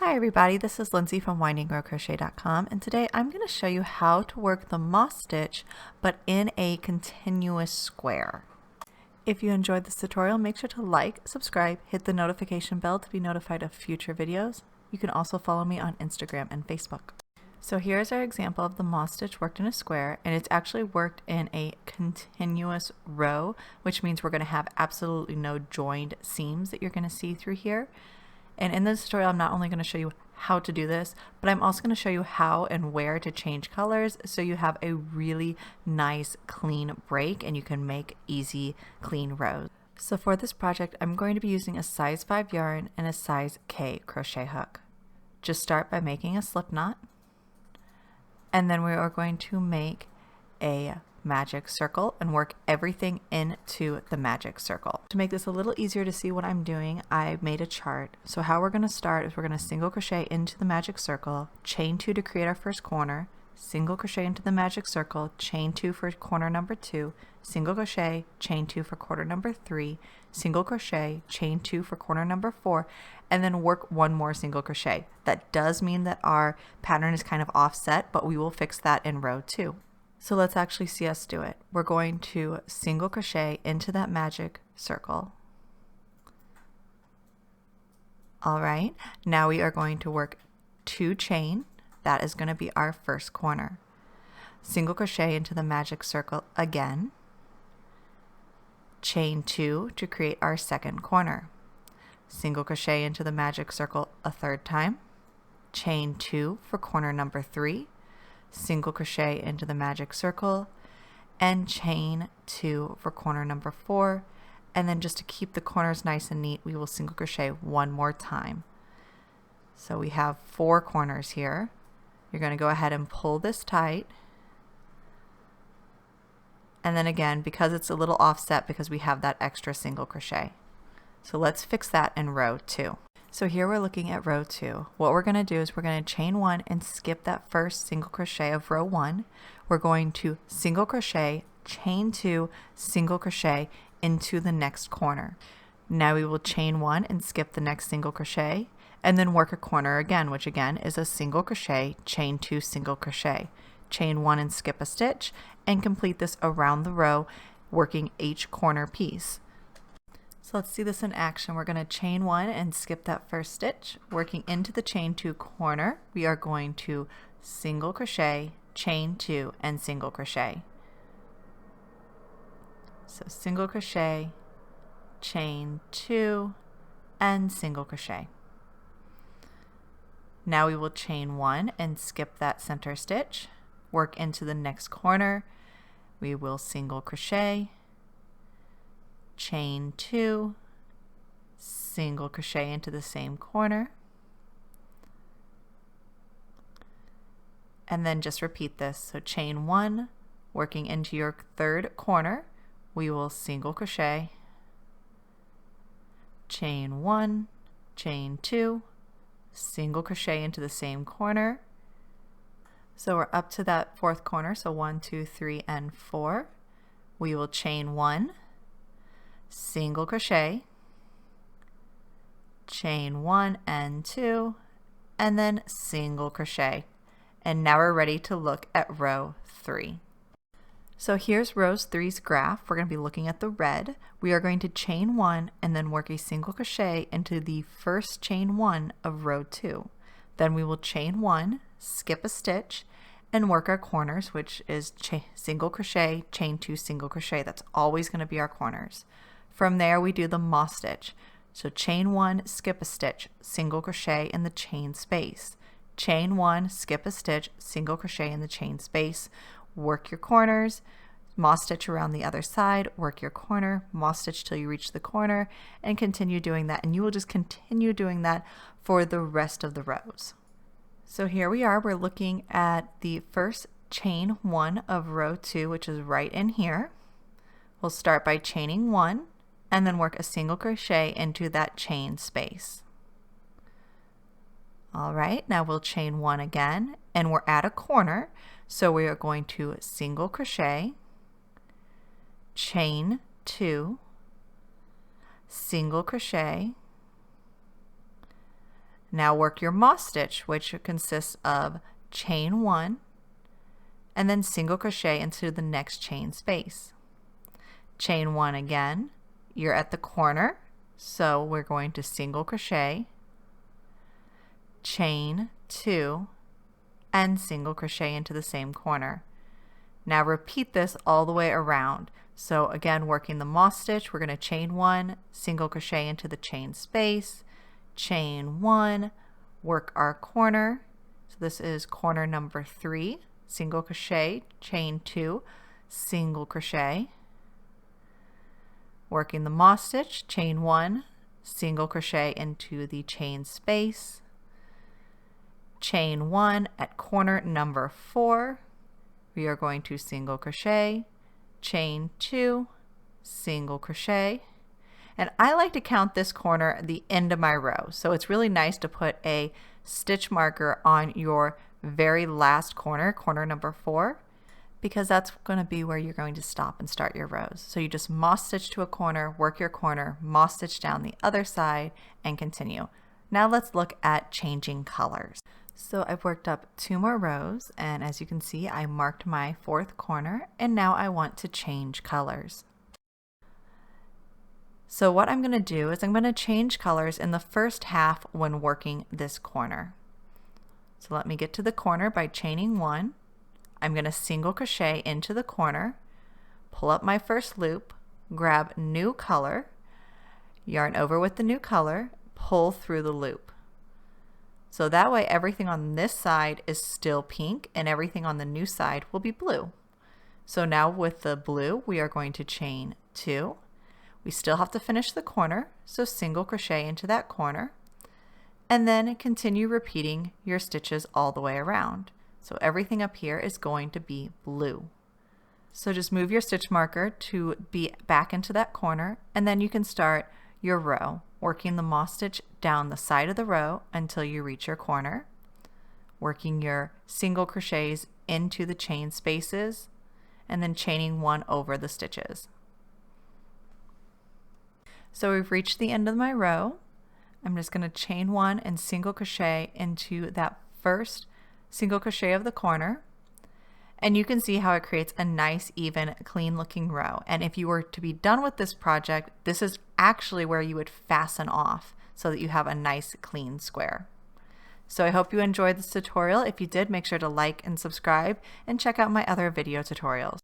Hi everybody, this is Lindsay from windinggrowcrochet.com, and today I'm going to show you how to work the moss stitch but in a continuous square. If you enjoyed this tutorial, make sure to like, subscribe, hit the notification bell to be notified of future videos. You can also follow me on Instagram and Facebook. So here's our example of the moss stitch worked in a square, and it's actually worked in a continuous row, which means we're going to have absolutely no joined seams that you're going to see through here. And in this tutorial, I'm not only going to show you how to do this, but I'm also going to show you how and where to change colors so you have a really nice clean break and you can make easy clean rows. So for this project, I'm going to be using a size 5 yarn and a size K crochet hook. Just start by making a slip knot, and then we are going to make a magic circle and work everything into the magic circle. To make this a little easier to see what I'm doing, I made a chart. So how we're going to start is we're going to single crochet into the magic circle, chain 2 to create our first corner, single crochet into the magic circle, chain 2 for corner number 2, single crochet, chain 2 for corner number 3, single crochet, chain 2 for corner number 4, and then work one more single crochet. That does mean that our pattern is kind of offset, but we will fix that in row 2. So let's actually see us do it. We're going to single crochet into that magic circle. All right, now we are going to work 2 chain. That is going to be our first corner. Single crochet into the magic circle again. Chain 2 to create our second corner. Single crochet into the magic circle a third time. Chain 2 for corner number 3. Single crochet into the magic circle and chain 2 for corner number 4, and then just to keep the corners nice and neat, we will single crochet one more time. So we have 4 corners here. You're going to go ahead and pull this tight, and then again, because it's a little offset because we have that extra single crochet. So let's fix that in row 2. So here we're looking at row 2. What we're going to do is we're going to chain 1 and skip that first single crochet of row 1. We're going to single crochet, chain 2, single crochet into the next corner. Now we will chain 1 and skip the next single crochet and then work a corner again, which again is a single crochet, chain 2, single crochet. Chain 1 and skip a stitch and complete this around the row, working each corner piece. So let's see this in action. We're going to chain 1 and skip that first stitch. Working into the chain 2 corner, we are going to single crochet, chain 2, and single crochet. So single crochet, chain 2, and single crochet. Now we will chain 1 and skip that center stitch. Work into the next corner. We will single crochet, chain 2, single crochet into the same corner, and then just repeat this. So chain 1, working into your third corner, we will single crochet, chain 1, chain 2, single crochet into the same corner. So we're up to that fourth corner, so 1, 2, 3, and 4. We will chain 1, single crochet, chain 1 and 2, and then single crochet. And now we're ready to look at row 3. So here's row 3's graph. We're going to be looking at the red. We are going to chain 1 and then work a single crochet into the first chain 1 of row 2. Then we will chain 1, skip a stitch, and work our corners, which is single crochet, chain 2, single crochet. That's always going to be our corners. From there we do the moss stitch. So chain 1, skip a stitch, single crochet in the chain space. Chain 1, skip a stitch, single crochet in the chain space. Work your corners, moss stitch around the other side, work your corner, moss stitch till you reach the corner, and continue doing that. And you will just continue doing that for the rest of the rows. So here we are, we're looking at the first chain 1 of row 2, which is right in here. We'll start by chaining 1 and then work a single crochet into that chain space. All right, now we'll chain 1 again, and we're at a corner, so we are going to single crochet, chain 2, single crochet, Now work your moss stitch, which consists of chain 1 and then single crochet into the next chain space. Chain 1 again, you're at the corner, so we're going to single crochet, chain 2, and single crochet into the same corner. Now repeat this all the way around. So again, working the moss stitch, we're going to chain 1, single crochet into the chain space, chain 1, work our corner. So this is corner number 3, single crochet, chain 2, single crochet, working the moss stitch, chain 1, single crochet into the chain space, chain 1 at corner number 4, we are going to single crochet, chain 2, single crochet, and I like to count this corner at the end of my row, so it's really nice to put a stitch marker on your very last corner, corner number 4, because that's going to be where you're going to stop and start your rows. So you just moss stitch to a corner, work your corner, moss stitch down the other side, and continue. Now let's look at changing colors. So I've worked up 2 more rows, and as you can see, I marked my 4th corner, and now I want to change colors. So what I'm going to do is I'm going to change colors in the first half when working this corner. So let me get to the corner by chaining 1. I'm going to single crochet into the corner, pull up my first loop, grab new color, yarn over with the new color, pull through the loop. So that way everything on this side is still pink and everything on the new side will be blue. So now with the blue, we are going to chain 2. We still have to finish the corner, so single crochet into that corner, and then continue repeating your stitches all the way around. So everything up here is going to be blue. So just move your stitch marker to be back into that corner, and then you can start your row, working the moss stitch down the side of the row until you reach your corner, working your single crochets into the chain spaces, and then chaining 1 over the stitches. So we've reached the end of my row. I'm just going to chain 1 and single crochet into that first single crochet of the corner, and you can see how it creates a nice, even, clean looking row. And if you were to be done with this project, this is actually where you would fasten off so that you have a nice clean square. So I hope you enjoyed this tutorial. If you did, make sure to like and subscribe and check out my other video tutorials.